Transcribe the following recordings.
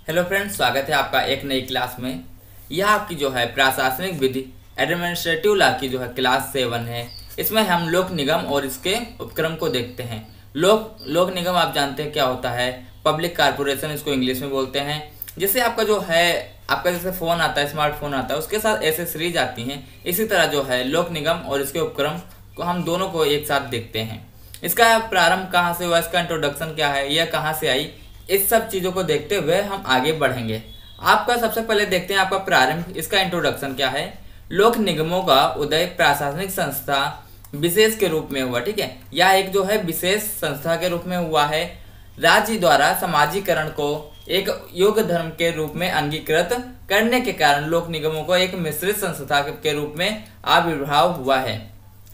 Hello friends, स्वागत है आपका एक नई क्लास में। यह आपकी जो है प्रशासनिक विधि एडमिनिस्ट्रेटिव लॉ की जो है क्लास 7 है। इसमें हम लोक निगम और इसके उपक्रम को देखते हैं। लोक निगम आप जानते हैं क्या होता है, पब्लिक कारपोरेशन इसको इंग्लिश में बोलते हैं। जैसे आपका जो है आपका जैसे फ़ोन आता है, स्मार्टफोन आता है, उसके साथ एसेसरीज आती हैं। इसी तरह जो है लोक निगम और इसके उपक्रम को हम दोनों को एक साथ देखते हैं। इसका प्रारंभ कहाँ से हुआ, इसका इंट्रोडक्शन क्या है, यह कहाँ से आई, इस सब चीज़ों को देखते हुए हम आगे बढ़ेंगे। आपका सबसे पहले देखते हैं आपका प्रारंभ, इसका इंट्रोडक्शन क्या है। लोक निगमों का उदय प्रशासनिक संस्था विशेष के रूप में हुआ। ठीक है, यह एक जो है विशेष संस्था के रूप में हुआ है। राज्य द्वारा समाजीकरण को एक योग धर्म के रूप में अंगीकृत करने के कारण लोक निगमों को एक मिश्रित संस्था के रूप में आविर्भाव हुआ है,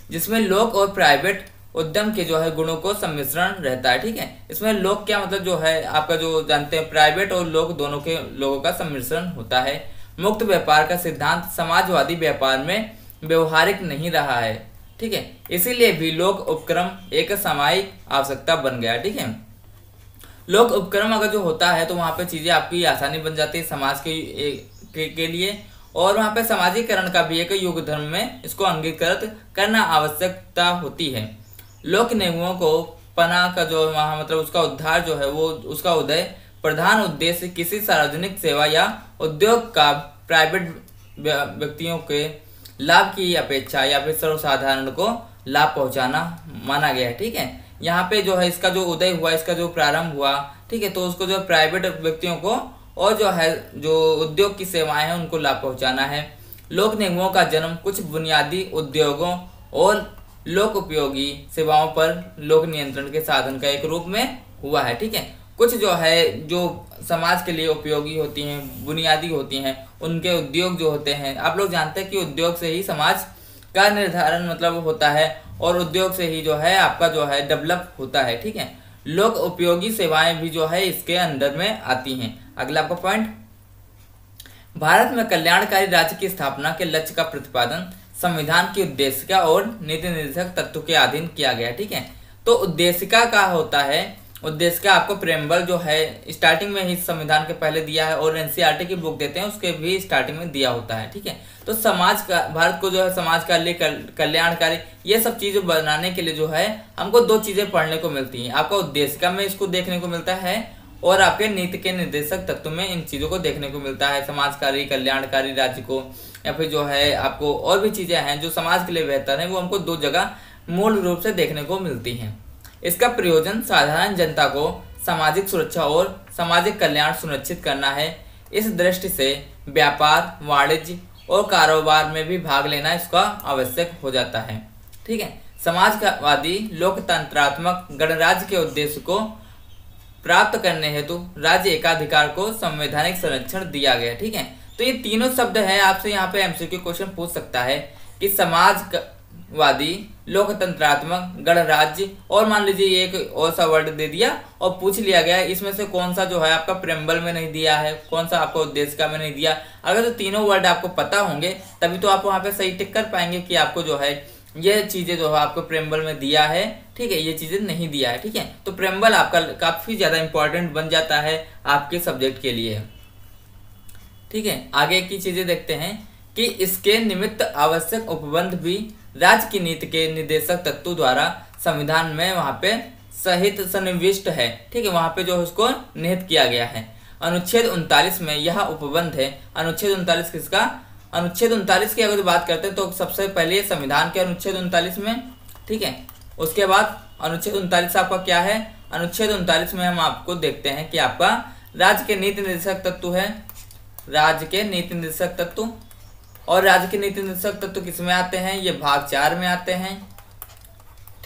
जिसमें लोक और प्राइवेट उद्यम के जो है गुणों को सम्मिश्रण रहता है। ठीक है, इसमें लोक क्या मतलब जो है आपका जो जानते हैं प्राइवेट और लोक दोनों के लोगों का सम्मिश्रण होता है। मुक्त व्यापार का सिद्धांत समाजवादी व्यापार में व्यवहारिक नहीं रहा है। ठीक है, इसीलिए भी लोक उपक्रम एक सामायिक आवश्यकता बन गया। ठीक है, लोक उपक्रम अगर जो होता है तो वहाँ पे चीजें आपकी आसानी बन जाती है समाज के लिए, और वहाँ पे समाजीकरण का भी एक युग धर्म में इसको अंगीकृत करना आवश्यकता होती है। लोक निगमों को पना का जो वहाँ मतलब उसका उद्धार जो है वो उसका उदय प्रधान उद्देश्य किसी सार्वजनिक सेवा या उद्योग का प्राइवेट व्यक्तियों के लाभ की अपेक्षा या फिर सर्वसाधारण को लाभ पहुंचाना माना गया है। ठीक है, यहाँ पे जो है इसका जो उदय हुआ, इसका जो प्रारंभ हुआ, ठीक है, तो उसको जो प्राइवेट व्यक्तियों को और जो है जो उद्योग की सेवाएं हैं उनको लाभ पहुंचाना है। लोक निगमों का जन्म कुछ बुनियादी उद्योगों और लोक उपयोगी सेवाओं पर लोक नियंत्रण के साधन का एक रूप में हुआ है। ठीक है, कुछ जो है जो समाज के लिए उपयोगी होती हैं, बुनियादी होती हैं, उनके उद्योग जो होते हैं, आप लोग जानते हैं कि उद्योग से ही समाज का निर्धारण मतलब होता है और उद्योग से ही जो है आपका जो है डेवलप होता है। ठीक है, लोक उपयोगी सेवाएं भी जो है इसके अंदर में आती हैं। अगला आपका पॉइंट, भारत में कल्याणकारी राज्य की स्थापना के लक्ष्य का प्रतिपादन संविधान की उद्देशिका और नीति निर्देशक तत्व के अधीन किया गया। ठीक है, तो उद्देशिका का होता है, उद्देशिका आपको प्रेम्बल जो है स्टार्टिंग में ही संविधान के पहले दिया है, और एनसीईआरटी की बुक देते हैं उसके भी स्टार्टिंग में दिया होता है। ठीक है, तो समाज का भारत को जो है समाज का लिए कल्याणकारी ये सब चीजें बनाने के लिए जो है हमको दो चीजें पढ़ने को मिलती हैं। आपका उद्देशिका में इसको देखने को मिलता है और आपके नीति के निर्देशक तत्व में इन चीजों को देखने को मिलता है। समाजकारी कल्याणकारी राज्य को या फिर जो है आपको और भी चीजें हैं जो समाज के लिए बेहतर है, वो हमको दो जगह मूल रूप से देखने को मिलती हैं। इसका प्रयोजन साधारण जनता को सामाजिक सुरक्षा और सामाजिक कल्याण सुनिश्चित करना है। इस दृष्टि से व्यापार, वाणिज्य और कारोबार में भी भाग लेना इसका आवश्यक हो जाता है। ठीक है, समाजवादी लोकतंत्रात्मक गणराज्य के उद्देश्य को प्राप्त करने हेतु राज्य एकाधिकार को संवैधानिक संरक्षण दिया गया। ठीक है, तो ये तीनों शब्द हैं। आपसे यहाँ पे एमसीक्यू क्वेश्चन पूछ सकता है कि समाजवादी लोकतंत्रात्मक गणराज्य और मान लीजिए एक और सा वर्ड दे दिया और पूछ लिया गया इसमें से कौन सा जो है आपका प्रेम्बल में नहीं दिया है, कौन सा आपको उद्देशिका में नहीं दिया। अगर तो तीनों वर्ड आपको पता होंगे तभी तो आप वहाँ पे सही टिक कर पाएंगे कि आपको जो है ये चीजें जो है आपको प्रेम्बल में दिया है। ठीक है, ये चीजें नहीं दिया है। ठीक है, तो प्रेम्बल आपका काफी ज्यादा इंपॉर्टेंट बन जाता है आपके सब्जेक्ट के लिए। ठीक है, आगे की चीजें देखते हैं कि इसके निमित्त आवश्यक उपबंध भी राज्य की नीति के निर्देशक तत्व द्वारा संविधान में वहां पे सहित सन्निविष्ट है। ठीक है, वहां पे जो उसको निहित किया गया है। अनुच्छेद 39 में यह उपबंध है। अनुच्छेद 39 किसका, अनुच्छेद 39 की अगर बात करते हैं तो सबसे पहले संविधान के अनुच्छेद 39 में, ठीक है, उसके बाद अनुच्छेद 39 आपका क्या है, अनुच्छेद 39 में हम आपको देखते हैं कि आपका राज्य के नीति निर्देशक तत्व है, राज्य के नीति निर्देशक तत्व, और राज्य के नीति निर्देशक तत्व किस में आते हैं, ये भाग 4 में आते हैं।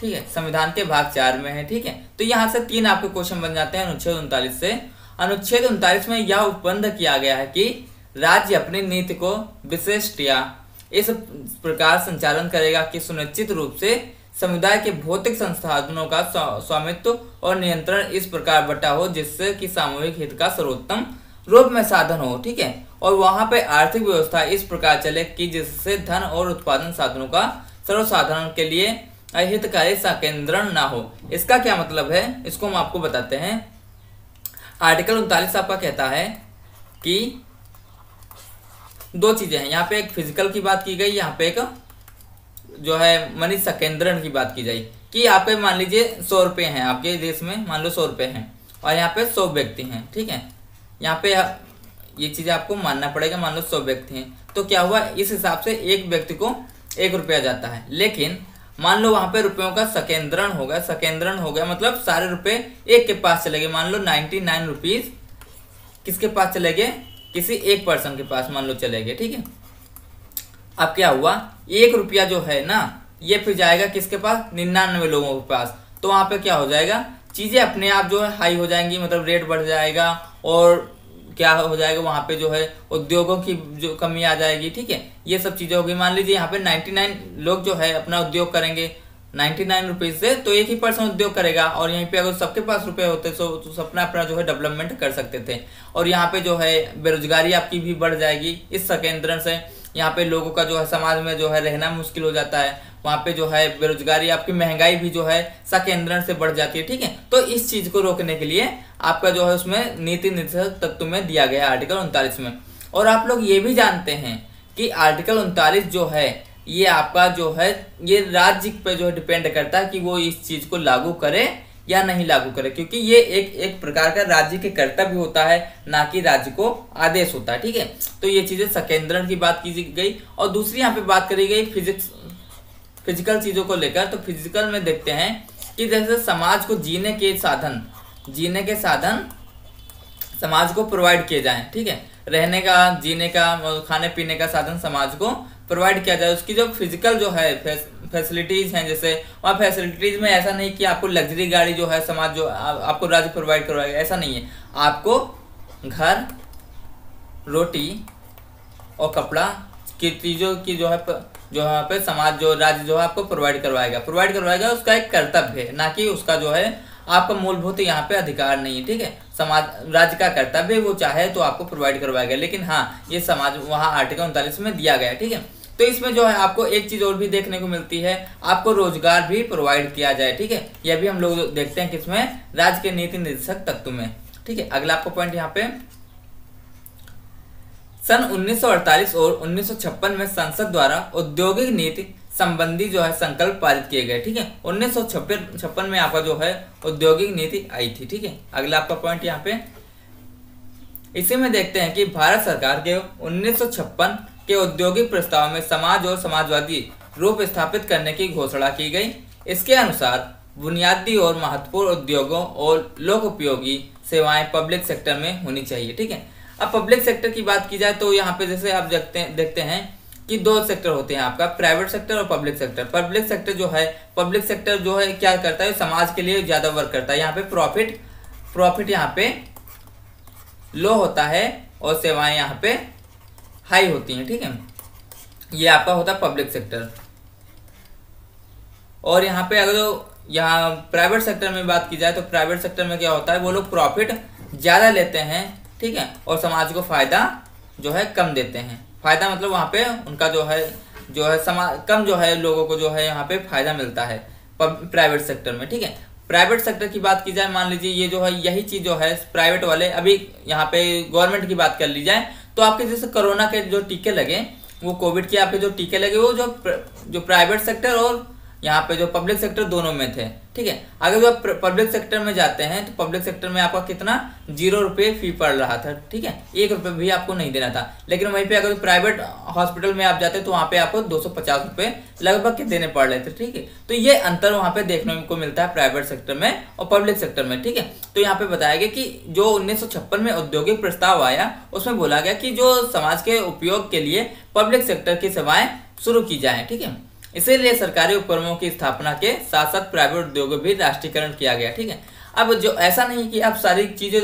ठीक है, संविधान के भाग 4 में है। ठीक है, तो यहाँ से 3 आपके क्वेश्चन बन जाते हैं अनुच्छेद 39 से। अनुच्छेद 39 में यह उपबंध किया गया है कि राज्य अपनी नीति को विशिष्ट या इस प्रकार संचालन करेगा कि सुनिश्चित रूप से समुदाय के भौतिक संसाधनों का स्वामित्व और नियंत्रण इस प्रकार बटा हो जिससे कि सामूहिक हित का सर्वोत्तम रूप में साधन हो। ठीक है, और वहां पे आर्थिक व्यवस्था इस प्रकार चले कि जिससे धन और उत्पादन साधनों का सर्वसाधारण के लिए अहितकारी संकेंद्रण ना हो। इसका क्या मतलब है, इसको हम आपको बताते हैं। आर्टिकल 39 आपका कहता है कि दो चीजें हैं, यहाँ पे एक फिजिकल की बात की गई, यहाँ पे एक जो है मनी संकेंद्रण की बात की जाए कि यहाँ पे मान लीजिए 100 रुपये हैं आपके देश में, मान लो 100 रुपये हैं और यहाँ पे 100 व्यक्ति हैं, ठीक है। यहाँ पे ये चीज़ आपको मानना पड़ेगा, मान लो 100 व्यक्ति हैं तो क्या हुआ, इस हिसाब से एक व्यक्ति को 1 रुपया जाता है। लेकिन मान लो वहाँ पे रुपयों का संकेंद्रण हो गया, संकेंद्रण हो गया मतलब सारे रुपए एक के पास चले गए, मान लो 99 रुपीज़ किसके पास चले गए, किसी एक पर्सन के पास मान लो चले गए, ठीक है। अब क्या हुआ, 1 रुपया जो है ना ये फिर जाएगा किसके पास, 99 लोगों के पास। तो वहाँ पे क्या हो जाएगा, चीज़ें अपने आप जो है हाई हो जाएंगी, मतलब रेट बढ़ जाएगा और क्या हो जाएगा वहाँ पे जो है उद्योगों की जो कमी आ जाएगी, ठीक है। ये सब चीज़ें होगी। मान लीजिए यहाँ पे 99 लोग जो है अपना उद्योग करेंगे 99 रुपीज़ से, तो एक ही पर्सन उद्योग करेगा और यहीं पे अगर सबके पास रुपए होते तो अपना अपना जो है डेवलपमेंट कर सकते थे। और यहाँ पे जो है बेरोजगारी आपकी भी बढ़ जाएगी इस संकेंद्रण से। यहाँ पे लोगों का जो है समाज में जो है रहना मुश्किल हो जाता है, वहाँ पे जो है बेरोजगारी, आपकी महंगाई भी जो है संकेंद्रण से बढ़ जाती है, ठीक है। तो इस चीज को रोकने के लिए आपका जो है उसमें नीति निर्देशक तत्व में दिया गया आर्टिकल 39 में। और आप लोग ये भी जानते हैं कि आर्टिकल 39 जो है ये आपका जो है ये राज्य पे जो है डिपेंड करता है कि वो इस चीज को लागू करे या नहीं लागू करे, क्योंकि ये एक प्रकार का राज्य के कर्तव्य होता है, ना कि राज्य को आदेश होता है, ठीक है। तो ये चीजें संकेंद्रण की बात की गई। और दूसरी यहाँ पे बात करी गई फिजिकल चीजों को लेकर। तो फिजिकल में देखते हैं कि जैसे समाज को जीने के साधन समाज को प्रोवाइड किए जाएं, ठीक है। रहने का, जीने का, खाने पीने का साधन समाज को प्रोवाइड किया जाए। उसकी जो फिजिकल जो है फैसिलिटीज हैं, जैसे वहाँ फैसिलिटीज में ऐसा नहीं कि आपको लग्जरी गाड़ी जो है समाज जो आपको राज्य प्रोवाइड करवाएगा, ऐसा नहीं है। आपको घर, रोटी और कपड़ा की चीज़ों की जो यहाँ पे समाज जो राज्य जो है आपको प्रोवाइड करवाएगा। उसका एक कर्तव्य है, ना कि उसका जो है आपका मूलभूत यहाँ पे अधिकार नहीं है, ठीक है। समाज राज्य का कर्तव्य, वो चाहे तो आपको प्रोवाइड करवाएगा। लेकिन हाँ, ये समाज वहाँ आर्टिकल 39 में दिया गया है, ठीक है। तो इसमें जो है आपको एक चीज और भी देखने को मिलती है, आपको रोजगार भी प्रोवाइड किया जाए, ठीक है। यह भी हम लोग देखते हैं किसमें, राज्य के नीति निर्देशक तत्व में, ठीक है। अगला आपको पॉइंट यहाँ पे, सन 1948 और 1956 में संसद द्वारा औद्योगिक नीति संबंधी जो है संकल्प पारित किए गए, ठीक है। 1956 में आपका जो है औद्योगिक नीति आई थी, ठीक है। अगला आपका पॉइंट यहाँ पे, इसी में देखते हैं कि भारत सरकार के 1956 के औद्योगिक प्रस्ताव में समाज और समाजवादी रूप स्थापित करने की घोषणा की गई। इसके अनुसार बुनियादी और महत्वपूर्ण उद्योगों और लोक उपयोगी सेवाएं पब्लिक सेक्टर में होनी चाहिए, ठीक है। अब पब्लिक सेक्टर की बात की जाए तो यहाँ पे जैसे आप देखते हैं कि 2 सेक्टर होते हैं आपका, प्राइवेट सेक्टर और पब्लिक सेक्टर। पब्लिक सेक्टर जो है क्या करता है, समाज के लिए ज्यादा वर्क करता है। यहाँ पे प्रॉफिट यहाँ पे लो होता है और सेवाएं यहाँ पे हाई होती हैं, ठीक है। ये आपका होता है पब्लिक सेक्टर। और यहाँ पे अगर यहाँ प्राइवेट सेक्टर में बात की जाए तो प्राइवेट सेक्टर में क्या होता है, वो लोग प्रॉफिट ज्यादा लेते हैं, ठीक है, और समाज को फायदा जो है कम देते हैं। फायदा मतलब वहाँ पे उनका जो है समाज कम जो है लोगों को जो है यहाँ पे फायदा मिलता है प्राइवेट सेक्टर में, ठीक है। प्राइवेट सेक्टर की बात की जाए, मान लीजिए ये जो है यही चीज जो है प्राइवेट वाले, अभी यहाँ पे गवर्नमेंट की बात कर ली जाए तो आपके जैसे कोरोना के जो टीके लगे, वो कोविड के आपके जो टीके लगे, वो जो प्राइवेट सेक्टर और यहाँ पे जो पब्लिक सेक्टर दोनों में थे, ठीक है। अगर जो पब्लिक सेक्टर में जाते हैं तो पब्लिक सेक्टर में आपका कितना 0 रुपये फी पड़ रहा था, ठीक है, 1 रुपये भी आपको नहीं देना था। लेकिन वहीं पे अगर प्राइवेट हॉस्पिटल में आप जाते तो वहाँ पे आपको 250 रुपये लगभग के देने पड़ रहे थे, ठीक है। तो ये अंतर वहाँ पे देखने को मिलता है प्राइवेट सेक्टर में और पब्लिक सेक्टर में, ठीक है। तो यहाँ पे बताया गया कि जो 1956 में औद्योगिक प्रस्ताव आया उसमें बोला गया कि जो समाज के उपयोग के लिए पब्लिक सेक्टर की सेवाएं शुरू की जाए, ठीक है। इसीलिए सरकारी उपक्रमों की स्थापना के साथ साथ प्राइवेट उद्योगों भी राष्ट्रीयकरण किया गया, ठीक है। अब जो ऐसा नहीं कि आप सारी चीजें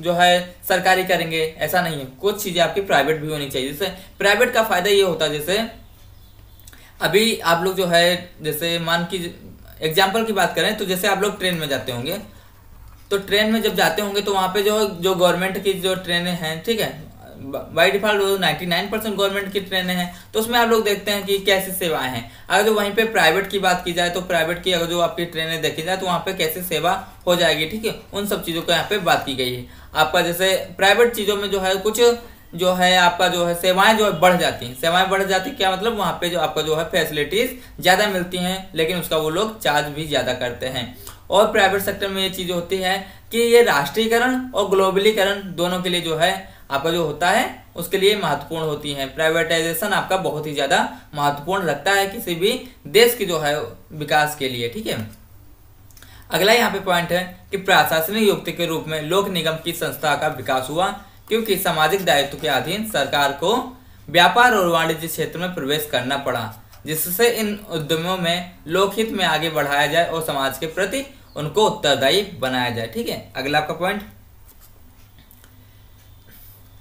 जो है सरकारी करेंगे, ऐसा नहीं है। कुछ चीजें आपकी प्राइवेट भी होनी चाहिए। जैसे प्राइवेट का फायदा ये होता है, जैसे अभी आप लोग जो है, जैसे मान की एग्जाम्पल की बात करें तो जैसे आप लोग ट्रेन में जाते होंगे, तो ट्रेन में जब जाते होंगे तो वहाँ पे जो गवर्नमेंट की जो ट्रेनें हैं, ठीक है, बाई डिफॉल्ट 99% गवर्नमेंट की ट्रेनें हैं, तो उसमें आप लोग देखते हैं कि कैसी सेवाएं हैं। अगर जो वहीं पे प्राइवेट की बात की जाए तो प्राइवेट की अगर जो आपकी ट्रेनें देखी जाए तो वहाँ पे कैसे सेवा हो जाएगी, ठीक है, उन सब चीज़ों को यहाँ पे बात की गई है। आपका जैसे प्राइवेट चीज़ों में जो है कुछ जो है आपका जो है सेवाएं जो है बढ़ जाती हैं। सेवाएं बढ़ जाती क्या मतलब, वहाँ पे जो आपका जो है फैसिलिटीज ज़्यादा मिलती हैं, लेकिन उसका वो लोग चार्ज भी ज़्यादा करते हैं। और प्राइवेट सेक्टर में ये चीज़ होती है कि ये राष्ट्रीयकरण और ग्लोबलीकरण दोनों के लिए जो है आपका जो होता है उसके लिए महत्वपूर्ण होती है। प्राइवेटाइजेशन आपका बहुत ही ज़्यादा महत्वपूर्ण लगता है किसी भी देश की जो है विकास के लिए, ठीक है। अगला यहाँ पे पॉइंट है कि प्रशासनिक युक्ति के रूप में लोक निगम की संस्था का विकास हुआ, क्योंकि सामाजिक दायित्व के अधीन सरकार को व्यापार और वाणिज्य क्षेत्र में प्रवेश करना पड़ा, जिससे इन उद्यमों में लोकहित में आगे बढ़ाया जाए और समाज के प्रति उनको उत्तरदायी बनाया जाए, ठीक है। अगला आपका पॉइंट,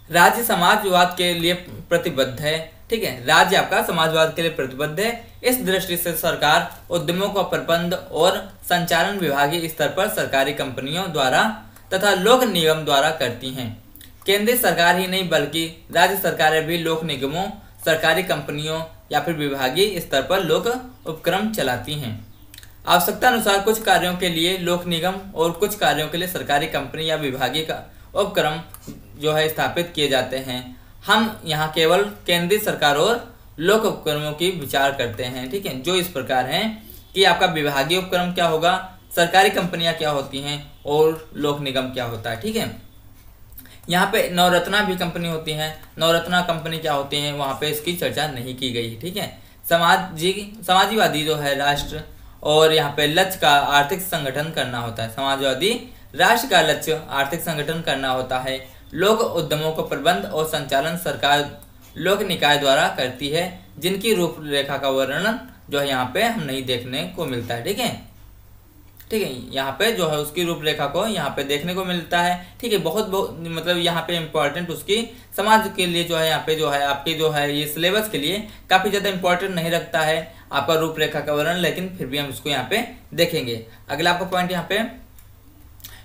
राज्य समाजवाद के लिए प्रतिबद्ध है, ठीक है। राज्य आपका समाजवाद के लिए प्रतिबद्ध है। इस दृष्टि से सरकार उद्यमों का प्रबंध और संचालन विभागीय स्तर पर सरकारी कंपनियों द्वारा तथा लोक निगम द्वारा करती हैं। केंद्रीय सरकार ही नहीं बल्कि राज्य सरकारें भी लोक निगमों, सरकारी कंपनियों या फिर विभागीय स्तर पर लोक उपक्रम चलाती हैं। आवश्यकता अनुसार कुछ कार्यों के लिए लोक निगम और कुछ कार्यों के लिए सरकारी कंपनी या विभागीय का उपक्रम जो है स्थापित किए जाते हैं। हम यहाँ केवल केंद्रीय सरकार और लोक उपक्रमों की विचार करते हैं, ठीक है, जो इस प्रकार हैं कि आपका विभागीय उपक्रम क्या होगा, सरकारी कंपनियां क्या होती हैं और लोक निगम क्या होता है, ठीक है। यहाँ पे नवरत्ना भी कंपनी होती है। नवरत्ना कंपनी क्या होती है वहाँ पे इसकी चर्चा नहीं की गई, ठीक है। समाजवादी जो है राष्ट्र और यहाँ पे लक्ष्य का आर्थिक संगठन करना होता है। समाजवादी राष्ट्र का लक्ष्य आर्थिक संगठन करना होता है। लोक उद्यमों को प्रबंध और संचालन सरकार लोक निकाय द्वारा करती है, जिनकी रूपरेखा का वर्णन जो है यहाँ पे हम नहीं देखने को मिलता है, ठीक है, ठीक है। यहाँ पे जो है उसकी रूपरेखा को यहाँ पे देखने को मिलता है, ठीक है। बहुत मतलब यहाँ पे इम्पोर्टेंट उसकी समाज के लिए जो है यहाँ पे जो है आपके जो है ये सिलेबस के लिए काफी ज्यादा इम्पोर्टेंट नहीं रखता है आपका रूपरेखा का वर्णन, लेकिन फिर भी हम इसको यहाँ पे देखेंगे। अगला आपका पॉइंट यहाँ पे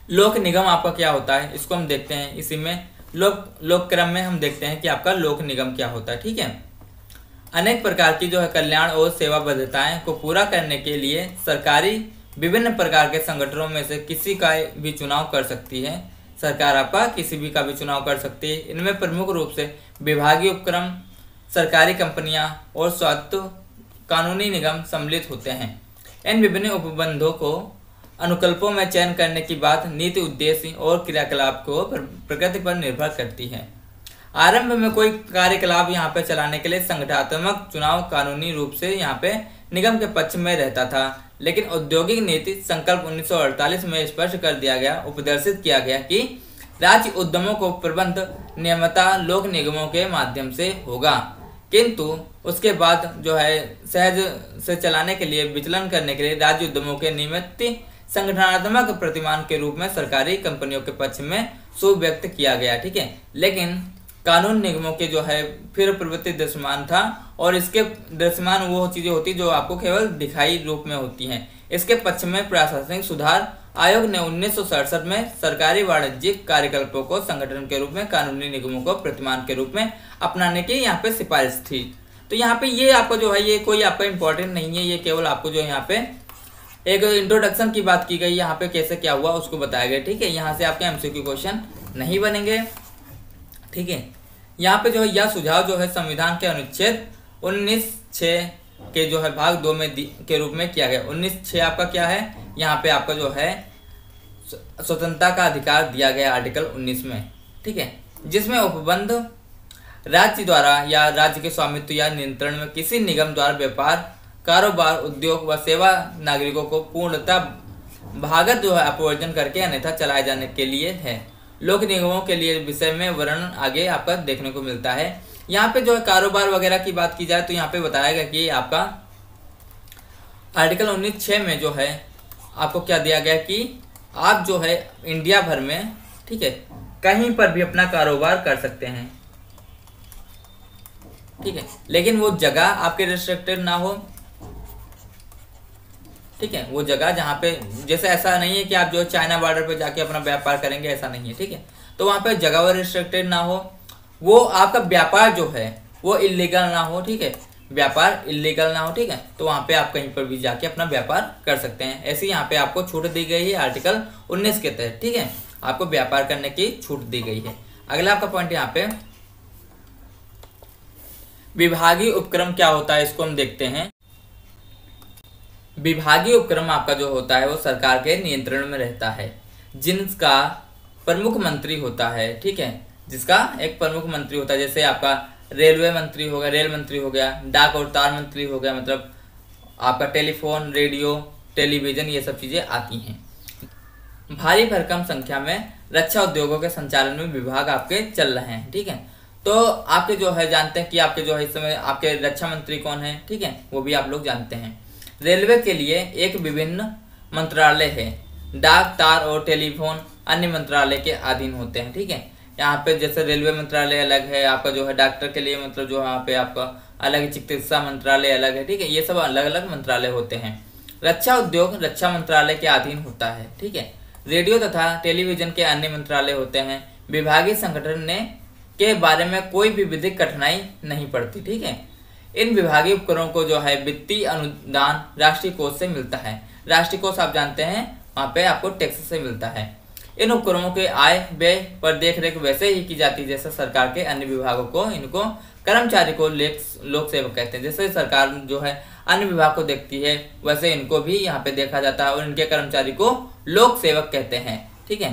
लोक निगम आपका क्या होता है, इसको हम देखते हैं। इसी में लोक क्रम में हम देखते हैं कि आपका लोक निगम क्या होता है, ठीक है। अनेक प्रकार की जो है कल्याण और सेवाबद्धताएं को पूरा करने के लिए सरकारी विभिन्न प्रकार के संगठनों में से किसी का भी चुनाव कर सकती है। सरकार आपका किसी भी का भी चुनाव कर सकती है। इनमें प्रमुख रूप से विभागीय उपक्रम, सरकारी कंपनियां और स्वायत्त कानूनी निगम सम्मिलित होते हैं। इन विभिन्न उपबंधों को अनुकल्पों में चयन करने की बात नीति, उद्देश्य और क्रियाकलाप को प्रकृति पर निर्भर करती है। आरंभ में कोई कार्यकलाप यहाँ पे चलाने के लिए संगठनात्मक चुनाव कानूनी रूप से यहाँ पे निगम के पक्ष में रहता था, लेकिन औद्योगिक नीति संकल्प 1948 में स्पष्ट कर दिया गया, उपदर्शित किया गया कि राज्य उद्यमों को प्रबंध नियमता लोक निगमों के माध्यम से होगा, किंतु उसके बाद जो है सहज से चलाने के लिए विचलन करने के लिए राज्य उद्यमों के नियमित संगठनात्मक प्रतिमान के रूप में सरकारी कंपनियों के पक्ष में सुव्यक्त किया गया, ठीक है। लेकिन कानून निगमों के जो है फिर प्रवृत्ति दृश्यमान था, और इसके दृश्यमान वो चीजें होती जो आपको केवल दिखाई रूप में होती हैं। इसके पक्ष में प्रशासनिक सुधार आयोग ने 1967 में सरकारी वाणिज्यिक कार्यकल्पों को संगठन के रूप में कानूनी निगमों को प्रतिमान के रूप में अपनाने की यहाँ पे सिफारिश थी। तो यहाँ पे ये आपका जो है ये कोई आपका इम्पोर्टेंट नहीं है, ये केवल आपको जो यहाँ पे एक इंट्रोडक्शन की बात की गई, यहाँ पे कैसे क्या हुआ उसको बताया गया, ठीक है। यहाँ से आपके एमसीक्यू क्वेश्चन नहीं बनेंगे, ठीक है। यहाँ पे जो है यह सुझाव जो है संविधान के अनुच्छेद 19(6) के जो है भाग 2 में के रूप में किया गया। 19(6) आपका क्या है, यहाँ पे आपका जो है स्वतंत्रता का अधिकार दिया गया आर्टिकल 19 में, ठीक है, जिसमें उपबंध राज्य द्वारा या राज्य के स्वामित्व या नियंत्रण में किसी निगम द्वारा व्यापार, कारोबार, उद्योग व सेवा नागरिकों को पूर्णतः भागत जो है अपवर्जन करके अन्यथा चलाए जाने के लिए है। लोक निगमों के लिए विषय में वर्णन आगे आपका देखने को मिलता है। यहाँ पे जो है कारोबार वगैरह की बात की जाए तो यहाँ पे बताया गया कि आपका आर्टिकल 19(6) में जो है आपको क्या दिया गया कि आप जो है इंडिया भर में, ठीक है, कहीं पर भी अपना कारोबार कर सकते हैं, ठीक है, लेकिन वो जगह आपके रिस्ट्रिक्टेड ना हो, ठीक है। वो जगह जहाँ पे जैसे ऐसा नहीं है कि आप जो चाइना बॉर्डर पे जाके अपना व्यापार करेंगे, ऐसा नहीं है, ठीक है। तो वहाँ पे जगह वो रिस्ट्रिक्टेड ना हो, वो आपका व्यापार जो है वो इलीगल ना हो, ठीक है, व्यापार इलीगल ना हो, ठीक है। तो वहाँ पे आप कहीं पर भी जाके अपना व्यापार कर सकते हैं। ऐसे यहाँ पे आपको छूट दी गई है आर्टिकल 19 के तहत, ठीक है, आपको व्यापार करने की छूट दी गई है। अगला आपका पॉइंट यहाँ पे विभागीय उपक्रम क्या होता है, इसको हम देखते हैं। विभागीय उपक्रम आपका जो होता है वो सरकार के नियंत्रण में रहता है, जिनका प्रमुख मंत्री होता है, ठीक है, जिसका एक प्रमुख मंत्री होता है। जैसे आपका रेलवे मंत्री हो गया, रेल मंत्री हो गया, डाक और तार मंत्री हो गया, मतलब आपका टेलीफोन, रेडियो, टेलीविजन, ये सब चीजें आती हैं। भारी भरकम संख्या में रक्षा उद्योगों के संचालन में विभाग आपके चल रहे हैं, ठीक है। तो आपके जो है जानते हैं कि आपके जो है इस समय आपके रक्षा मंत्री कौन है, ठीक है, वो भी आप लोग जानते हैं। रेलवे के लिए एक विभिन्न मंत्रालय है, डाक, तार और टेलीफोन अन्य मंत्रालय के अधीन होते हैं, ठीक है। यहाँ पे जैसे रेलवे मंत्रालय अलग है, आपका जो है डॉक्टर के लिए मतलब जो यहाँ पे आपका अलग, चिकित्सा मंत्रालय अलग है, ठीक है, ये सब अलग अलग मंत्रालय होते हैं। रक्षा उद्योग रक्षा मंत्रालय के अधीन होता है, ठीक है। रेडियो तथा टेलीविजन के अन्य मंत्रालय होते हैं। विभागीय संगठन ने के बारे में कोई भी विधिक कठिनाई नहीं पड़ती, ठीक है। इन विभागीय उपकरणों को जो है वित्तीय अनुदान राष्ट्रीय कोष से मिलता है। राष्ट्रीय कोष आप जानते हैं, वहाँ पे आपको टैक्स से मिलता है। इन उपकरणों के आय व्यय पर देखरेख वैसे ही की जाती है जैसे सरकार के अन्य विभागों को। इनको कर्मचारी को लोक सेवक कहते हैं। जैसे सरकार जो है अन्य विभाग को देखती है, वैसे इनको भी यहाँ पे देखा जाता है और इनके कर्मचारी को लोक सेवक कहते हैं, ठीक है।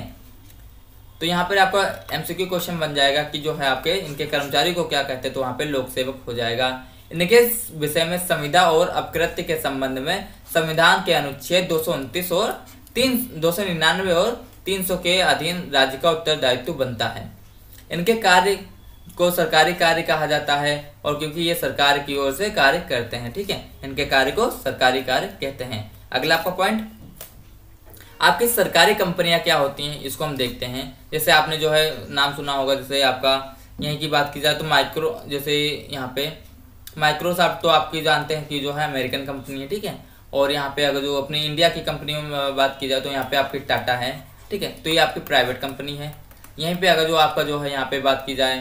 तो यहाँ पर आपका एमसीक्यू क्वेश्चन बन जाएगा कि जो है आपके इनके कर्मचारी को क्या कहते हैं, तो वहाँ पे लोक सेवक हो जाएगा। इनके विषय में संविदा और अपकृत्य के संबंध में संविधान के अनुच्छेद 229 और 299 और 300 के अधीन राज्य का उत्तरदायित्व बनता है। इनके कार्य को सरकारी कार्य कहा जाता है और क्योंकि ये सरकार की ओर से कार्य करते हैं, ठीक है, इनके कार्य को सरकारी कार्य कहते हैं। अगला आपका पॉइंट, आपकी सरकारी कंपनियां क्या होती हैं, इसको हम देखते हैं। जैसे आपने जो है नाम सुना होगा, जैसे आपका यहीं की बात की जाए तो माइक्रो, जैसे यहाँ पे माइक्रोसॉफ्ट तो आपकी जानते हैं कि जो है अमेरिकन कंपनी है, ठीक है। और यहाँ पे अगर जो अपनी इंडिया की कंपनियों में बात की जाए तो यहाँ पे आपकी टाटा है, ठीक है, तो ये आपकी प्राइवेट कंपनी है। यहीं पे अगर जो आपका जो है यहाँ पे बात की जाए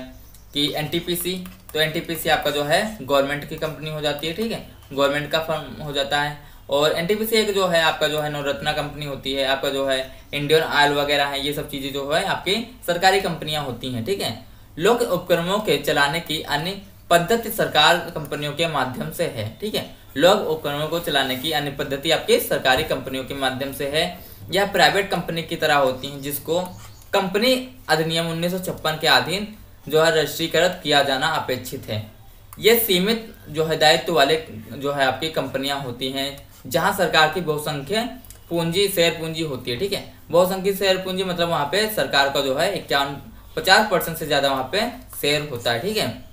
कि एनटीपीसी, तो एनटीपीसी आपका जो है गवर्नमेंट की कंपनी हो जाती है, ठीक है, गवर्नमेंट का फर्म हो जाता है। और एनटीपीसी एक जो है आपका जो है नवरत्ना कंपनी होती है, आपका जो है इंडियन ऑयल वगैरह है, ये सब चीज़ें जो है आपकी सरकारी कंपनियां होती हैं, ठीक है। लोक उपक्रमों के चलाने की अन्य पद्धति सरकार कंपनियों के माध्यम से है, ठीक है। लोक उपकरणों को चलाने की अन्य पद्धति आपकी सरकारी कंपनियों के माध्यम से है। यह प्राइवेट कंपनी की तरह होती हैं जिसको कंपनी अधिनियम 1956 के अधीन जो है रजिस्ट्रीकृत किया जाना अपेक्षित है। ये सीमित जो है दायित्व वाले जो है आपकी कंपनियां होती हैं जहां सरकार की बहुसंख्य पूंजी शेयर पूंजी होती है, ठीक है। बहुसंख्यक शेयर पूंजी मतलब वहां पे सरकार का जो है 51-50% से ज्यादा वहां पे शेयर होता है, ठीक है।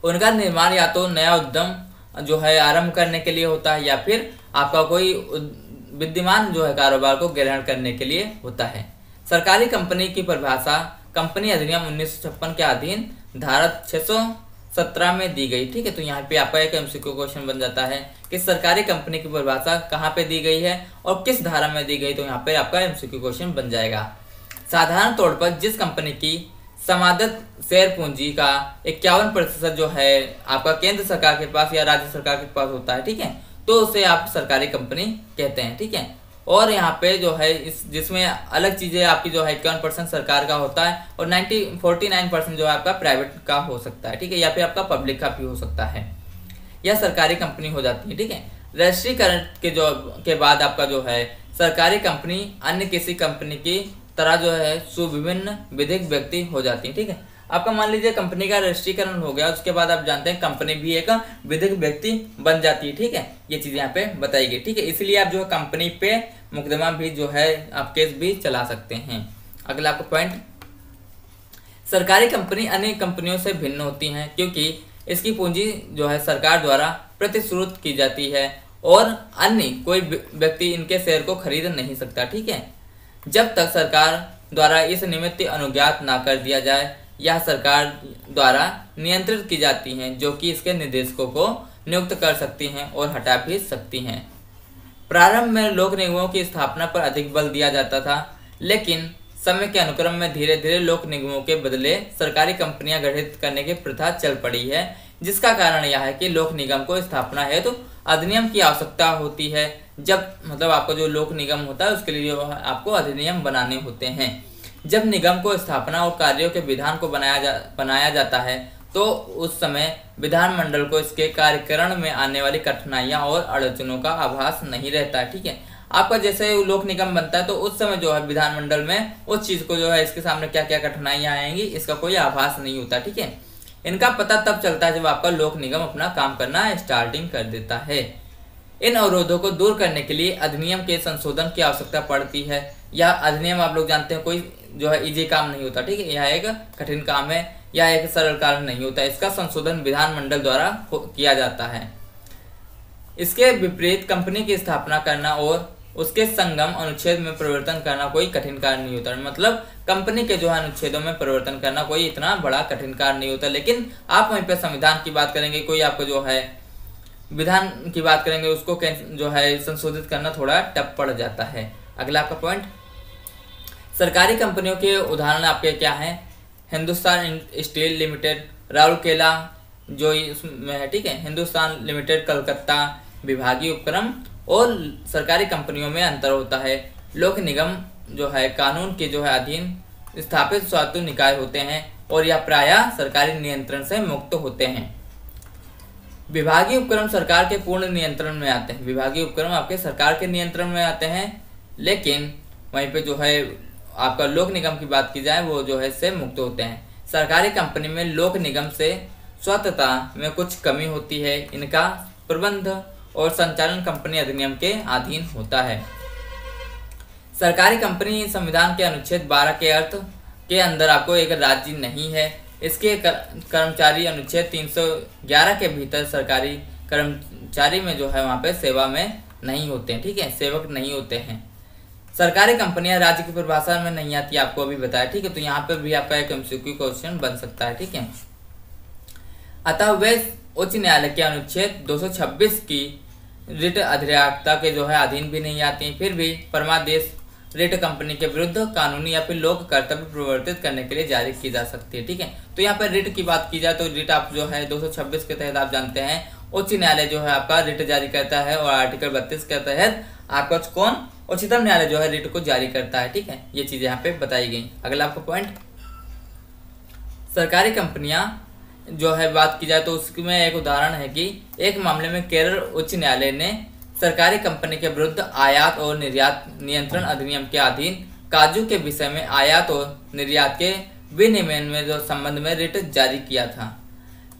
उनका निर्माण या तो नया उद्यम जो है आरंभ करने के लिए होता है या फिर आपका कोई विद्यमान जो है कारोबार को ग्रहण करने के लिए होता है। सरकारी कंपनी की परिभाषा कंपनी अधिनियम 1956 के अधीन धारा 617 में दी गई, ठीक है। तो यहाँ पे आपका एक एमसीक्यू क्वेश्चन बन जाता है कि सरकारी कंपनी की परिभाषा कहाँ पे दी गई है और किस धारा में दी गई, तो यहाँ पे आपका एमसीक्यू क्वेश्चन बन जाएगा। साधारण तौर पर जिस कंपनी की समादत शेयर पूंजी का 51% जो है आपका केंद्र सरकार के पास या राज्य सरकार के पास होता है, ठीक है, तो उसे आप सरकारी कंपनी कहते हैं, ठीक है। और यहाँ पे जो है इस जिसमें अलग चीजें आपकी जो है 51% सरकार का होता है और 49% जो है आपका प्राइवेट का हो सकता है, ठीक है, या फिर आपका पब्लिक का भी हो सकता है। यह सरकारी कंपनी हो जाती है, ठीक है। रजिस्ट्रीकरण के बाद आपका जो है सरकारी कंपनी अन्य किसी कंपनी की तरह जो है सुविभिन्न विधिक व्यक्ति हो जाती है, ठीक है। आपका मान लीजिए कंपनी का रजिस्ट्रीकरण हो गया, उसके बाद आप जानते हैं कंपनी भी एक विधिक व्यक्ति बन जाती है, ठीक है। ये चीजें यहाँ पे बताई गई, ठीक है। इसलिए आप जो है कंपनी पे मुकदमा भी जो है आप केस भी चला सकते हैं। अगला आपका पॉइंट, सरकारी कंपनी अन्य कंपनियों से भिन्न होती हैं क्योंकि इसकी पूंजी जो है सरकार द्वारा प्रतिश्रुत की जाती है और अन्य कोई व्यक्ति इनके शेयर को खरीद नहीं सकता, ठीक है। जब तक सरकार द्वारा इस निमित्त अनुज्ञात ना कर दिया जाए, यह सरकार द्वारा नियंत्रित की जाती हैं जो कि इसके निदेशकों को नियुक्त कर सकती हैं और हटा भी सकती हैं। प्रारंभ में लोक निगमों की स्थापना पर अधिक बल दिया जाता था, लेकिन समय के अनुक्रम में धीरे धीरे लोक निगमों के बदले सरकारी कंपनियां गठित करने की प्रथा चल पड़ी है, जिसका कारण यह है कि लोक निगम को स्थापना है तो अधिनियम की आवश्यकता होती है। जब मतलब आपका जो लोक निगम होता है उसके लिए आपको अधिनियम बनाने होते हैं। जब निगम को स्थापना और कार्यों के विधान को बनाया जाता है तो उस समय विधानमंडल को इसके कार्यकरण में आने वाली कठिनाइयां और अड़चनों का आभास नहीं रहता है। ठीक है, आपका जैसे लोक निगम बनता है तो उस समय जो है विधानमंडल में उस चीज को जो है इसके सामने क्या क्या कठिनाइयां आएंगी इसका कोई आभास नहीं होता। ठीक है, इनका पता तब चलता है जब आपका लोक निगम अपना काम करना स्टार्टिंग कर देता है। इन अवरोधों को दूर करने के लिए अधिनियम के संशोधन की आवश्यकता पड़ती है। यह अधिनियम आप लोग जानते हैं कोई जो है इजी काम नहीं होता। ठीक है, यह एक कठिन काम है, यह एक सरल कार्य नहीं होता। इसका संशोधन विधानमंडल द्वारा किया जाता है। इसके विपरीत कंपनी की स्थापना करना और उसके संगम अनुच्छेद में परिवर्तन करना कोई कठिन कार्य नहीं होता। मतलब कंपनी के जो है अनुच्छेदों में परिवर्तन करना कोई इतना बड़ा कठिन कार्य नहीं होता। लेकिन आप वहीं पे संविधान की बात करेंगे, कोई आपको जो है विधान की बात करेंगे, उसको जो है संशोधित करना थोड़ा टफ पड़ जाता है। अगला आपका पॉइंट, सरकारी कंपनियों के उदाहरण आपके क्या हैं? हिंदुस्तान स्टील लिमिटेड राउरकेला जो इसमें है। ठीक है, हिंदुस्तान लिमिटेड कलकत्ता। विभागीय उपक्रम और सरकारी कंपनियों में अंतर होता है। लोक निगम जो है कानून के जो है अधीन स्थापित स्वायत्त निकाय होते हैं और यह प्रायः सरकारी नियंत्रण से मुक्त होते हैं। विभागीय उपक्रम सरकार के पूर्ण नियंत्रण में आते हैं। विभागीय उपक्रम आपके सरकार के नियंत्रण में आते हैं, लेकिन वहीं पे जो है आपका लोक निगम की बात की जाए वो जो है इससे मुक्त होते हैं। सरकारी कंपनी में लोक निगम से स्वतंत्रता में कुछ कमी होती है। इनका प्रबंध और संचालन कंपनी अधिनियम के अधीन होता है। सरकारी कंपनी संविधान के अनुच्छेद 12 के अर्थ के अंदर आपको एक राज्य नहीं है। इसके कर्मचारी अनुच्छेद 311 के भीतर सरकारी कर्मचारी में जो है वहाँ पे सेवा में नहीं होते हैं। ठीक है, सेवक नहीं होते हैं। सरकारी कंपनियां राज्य की परिभाषा में नहीं आती, आपको अभी बताया। ठीक है, तो यहाँ पे भी आपका एक एमसीक्यू क्वेश्चन बन सकता है। ठीक है, अतः वे उच्च न्यायालय के अनुच्छेद 226 की रिट अधिकारिता के जो है अधीन भी नहीं आती। फिर भी परमादेश रिट कंपनी के विरुद्ध कानूनी या फिर लोक कर्तव्य प्रवर्तित करने के लिए जारी की जा सकती है। ठीक है, तो यहाँ पर रिट की बात की जाए तो रिट आप जो है 226 के तहत आप जानते हैं उच्च न्यायालय जो है आपका रिट जारी करता है और आर्टिकल 32 के तहत आपका कौन उच्चतम न्यायालय जो है रिट को जारी करता है। ठीक है, ये चीजें यहाँ पे बताई गई। अगला आपका पॉइंट, सरकारी कंपनियां जो है बात की जाए तो उसमें एक उदाहरण है कि एक मामले में केरल उच्च न्यायालय ने सरकारी कंपनी के विरुद्ध आयात और निर्यात नियंत्रण अधिनियम के अधीन काजू के विषय में आयात और निर्यात के विनियमन में जो संबंध में रिट जारी किया था,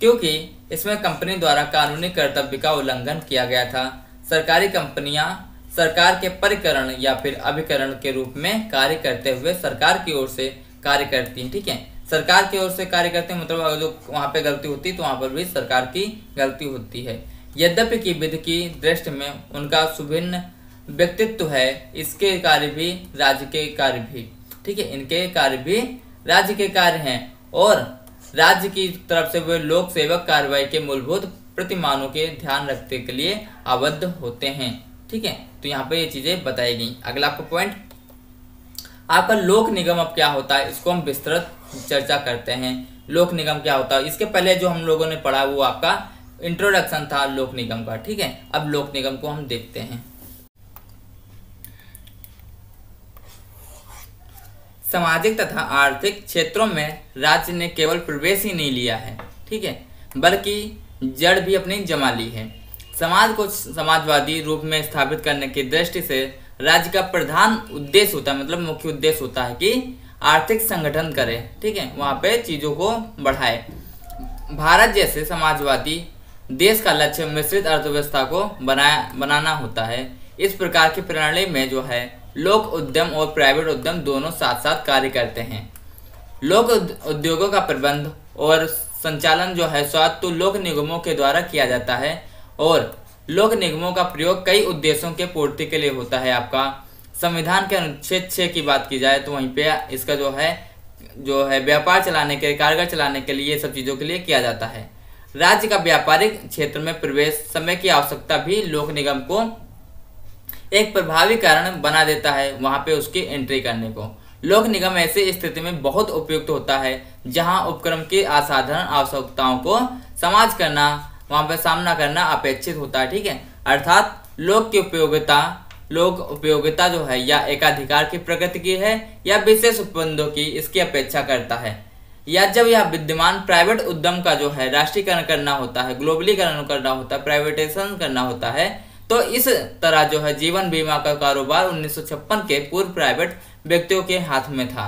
क्योंकि इसमें कंपनी द्वारा कानूनी कर्तव्य का उल्लंघन किया गया था। सरकारी कंपनियां सरकार के परिकरण या फिर अभिकरण के रूप में कार्य करते हुए सरकार की ओर से कार्य करती हैं। ठीक है, सरकार की ओर से कार्य करते हैं मतलब जो वहाँ पे गलती होती है तो वहाँ पर भी सरकार की गलती होती है। यद्यपि की विधि की दृष्टि में उनका सुभिन्न व्यक्तित्व है, इसके कार्य भी राज्य के कार्य भी। ठीक है, इनके कार्य भी राज्य के कार्य हैं और राज्य की तरफ से वे लोक सेवक कार्रवाई के मूलभूत प्रतिमानों के ध्यान रखने के लिए आबद्ध होते हैं। ठीक है, तो यहाँ पे ये चीजें बताई गई। अगला आपका पॉइंट, आपका लोक निगम अब क्या होता है इसको हम विस्तृत चर्चा करते हैं। लोक निगम क्या होता है, इसके पहले जो हम लोगों ने पढ़ा वो आपका इंट्रोडक्शन था लोक निगम का। ठीक है, अब लोक निगम को हम देखते हैं। सामाजिक तथा आर्थिक क्षेत्रों में राज्य ने केवल प्रवेश ही नहीं लिया है, ठीक है, बल्कि जड़ भी अपनी जमा ली है। समाज को समाजवादी रूप में स्थापित करने की दृष्टि से राज्य का प्रधान उद्देश्य होता है, मतलब मुख्य उद्देश्य होता है कि आर्थिक संगठन करे। ठीक है, वहाँ पे चीजों को बढ़ाए। भारत जैसे समाजवादी देश का लक्ष्य मिश्रित अर्थव्यवस्था को बनाना होता है। इस प्रकार की प्रणाली में जो है लोक उद्यम और प्राइवेट उद्यम दोनों साथ साथ कार्य करते हैं। लोक उद्योगों का प्रबंध और संचालन जो है स्वायत्त लोक निगमों के द्वारा किया जाता है और लोक निगमों का प्रयोग कई उद्देश्यों के पूर्ति के लिए होता है। आपका संविधान के अनुच्छेद 6 की बात की जाए तो वहीं पे इसका जो है व्यापार चलाने के कारगर चलाने के लिए सब चीजों के लिए किया जाता है। राज्य का व्यापारिक क्षेत्र में प्रवेश समय की आवश्यकता भी लोक निगम को एक प्रभावी कारण बना देता है वहां पे उसकी एंट्री करने को। लोक निगम ऐसी स्थिति में बहुत उपयुक्त होता है जहां उपक्रम की असाधारण आवश्यकताओं को समाज करना, वहां पर सामना करना अपेक्षित होता है। ठीक है, अर्थात लोक उपयोगिता जो है या एकाधिकार की प्रकृति की है या विशेष उपबंधों की इसकी अपेक्षा करता है, या जब यह विद्यमान प्राइवेट उद्यम का जो है राष्ट्रीयकरण करना होता है, ग्लोबलीकरण करना होता है, प्राइवेटाइजेशन करना होता है, तो इस तरह जो है जीवन बीमा का कारोबार 1956 के पूर्व प्राइवेट व्यक्तियों के हाथ में था।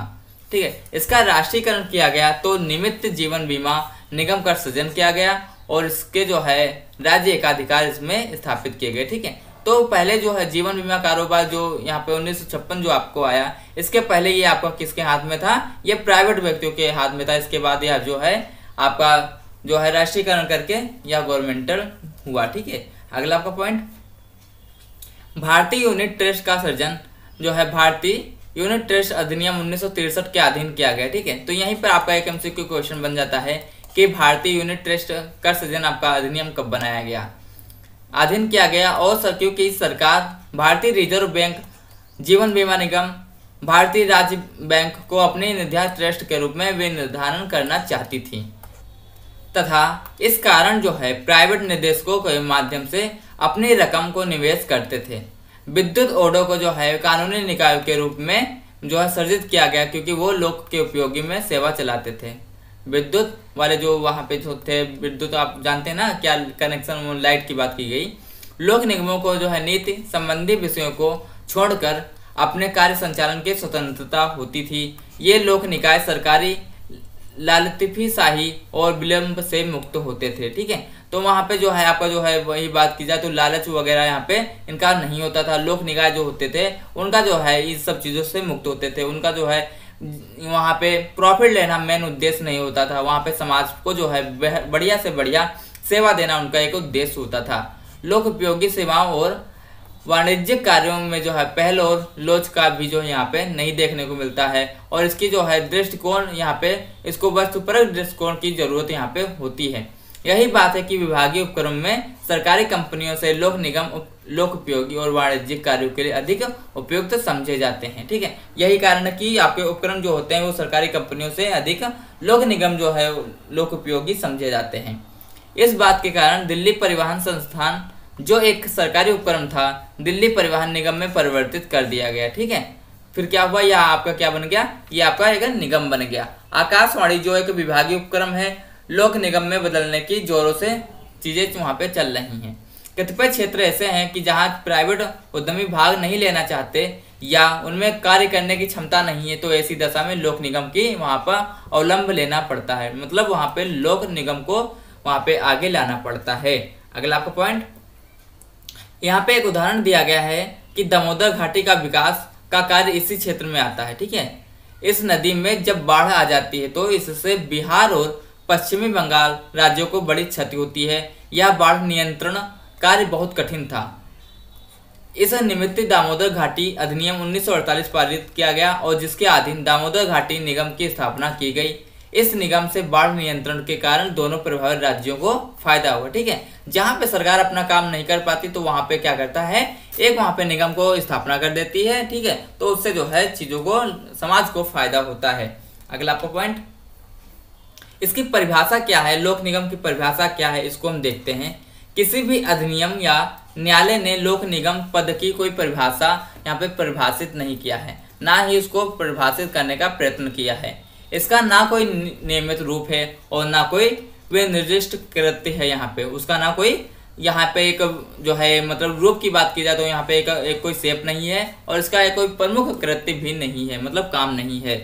ठीक है, इसका राष्ट्रीयकरण किया गया तो निमित्त जीवन बीमा निगम का सृजन किया गया और इसके जो है राज्य एकाधिकार इसमें स्थापित किए गए। ठीक है, तो पहले जो है जीवन बीमा कारोबार जो यहाँ पे 1956 जो आपको आया, इसके पहले ये आपका किसके हाथ में था, ये प्राइवेट व्यक्तियों के हाथ में था। इसके बाद यह जो है आपका जो है राष्ट्रीयकरण करके यह गवर्नमेंटल हुआ। ठीक है, अगला आपका पॉइंट, भारतीय यूनिट ट्रस्ट का सृजन जो है भारतीय यूनिट ट्रस्ट अधिनियम 1963 के अधीन किया गया। ठीक है, तो यहीं पर आपका एक एमसीक्यू क्वेश्चन बन जाता है कि भारतीय यूनिट ट्रस्ट का सृजन आपका अधिनियम कब बनाया गया, अधीन किया गया, और क्योंकि सरकार भारतीय रिजर्व बैंक, जीवन बीमा निगम, भारतीय राज्य बैंक को अपने निर्धारित ट्रस्ट के रूप में विनिर्धारण करना चाहती थी तथा इस कारण जो है प्राइवेट निवेशकों के माध्यम से अपनी रकम को निवेश करते थे। विद्युत बोर्डों को जो है कानूनी निकाय के रूप में जो है सर्जित किया गया क्योंकि वो लोक के उपयोगी में सेवा चलाते थे। विद्युत वाले जो वहाँ पे जो थे, विद्युत आप जानते हैं ना क्या कनेक्शन, लाइट की बात की गई। लोक निगमों को जो है नीति संबंधी विषयों को छोड़कर अपने कार्य संचालन की स्वतंत्रता होती थी। ये लोक निकाय सरकारी लालतिफीशाही और विलंब से मुक्त होते थे। ठीक है, तो वहाँ पे जो है आपका जो है वही बात की जाए तो लालच वगैरह यहाँ पे इनका नहीं होता था। लोक निकाय जो होते थे उनका जो है इस सब चीज़ों से मुक्त होते थे। उनका जो है वहाँ पे प्रॉफिट लेना मेन उद्देश्य नहीं होता था। वहाँ पे समाज को जो है बढ़िया से बढ़िया सेवा देना उनका एक उद्देश्य होता था। लोक उपयोगी सेवाओं और वाणिज्यिक कार्यों में जो है पहल और लोच का भी जो यहाँ पे नहीं देखने को मिलता है और इसकी जो है दृष्टिकोण यहाँ पे इसको वस्तुपरक दृष्टिकोण की जरूरत यहाँ पे होती है। यही बात है कि विभागीय उपक्रम में सरकारी कंपनियों से लोक निगम लोक उपयोगी और वाणिज्यिक कार्यों के लिए अधिक उपयुक्त समझे जाते हैं। ठीक है, यही कारण है कि आपके उपक्रम जो होते हैं वो सरकारी कंपनियों से अधिक लोक निगम जो है लोक उपयोगी समझे जाते हैं। इस बात के कारण दिल्ली परिवहन संस्थान जो एक सरकारी उपक्रम था दिल्ली परिवहन निगम में परिवर्तित कर दिया गया। ठीक है, फिर क्या हुआ, यह आपका क्या बन गया, ये आपका एक निगम बन गया। आकाशवाणी जो एक विभागीय उपक्रम है लोक निगम में बदलने की जोरों से चीजें वहां पे चल रही हैं। कतिपय क्षेत्र ऐसे हैं कि जहां प्राइवेट उद्यमी भाग नहीं लेना चाहते या उनमें कार्य करने की क्षमता नहीं है, तो ऐसी दशा में लोक निगम की वहां पर अवलंब लेना पड़ता है। मतलब वहां पे लोक निगम को वहां पे आगे लाना पड़ता है। अगला आपका पॉइंट, यहाँ पे एक उदाहरण दिया गया है कि दामोदर घाटी का विकास का कार्य इसी क्षेत्र में आता है। ठीक है, इस नदी में जब बाढ़ आ जाती है तो इससे बिहार और पश्चिमी बंगाल राज्यों को बड़ी क्षति होती है। यह बाढ़ नियंत्रण कार्य बहुत कठिन था। इस निमित्त दामोदर घाटी अधिनियम 1948 पारित किया गया और जिसके अधीन दामोदर घाटी निगम की स्थापना की गई। इस निगम से बाढ़ नियंत्रण के कारण दोनों प्रभावित राज्यों को फायदा हुआ। ठीक है, जहां पे सरकार अपना काम नहीं कर पाती तो वहां पे क्या करता है, एक वहां पे निगम को स्थापना कर देती है। ठीक है, तो उससे जो है चीजों को समाज को फायदा होता है। अगला आपका पॉइंट, इसकी परिभाषा क्या है, लोक निगम की परिभाषा क्या है, इसको हम देखते हैं। किसी भी अधिनियम या न्यायालय ने लोक निगम पद की कोई परिभाषा यहाँ पे परिभाषित नहीं किया है, ना ही उसको परिभाषित करने का प्रयत्न किया है। इसका ना कोई नियमित रूप है और ना कोई निर्दिष्ट कृत्य है। यहाँ पे उसका ना कोई यहाँ पे एक जो है मतलब रूप की बात की जाए तो यहाँ पे एक कोई शेप नहीं है और इसका एक कोई प्रमुख कृत्य भी नहीं है, मतलब काम नहीं है।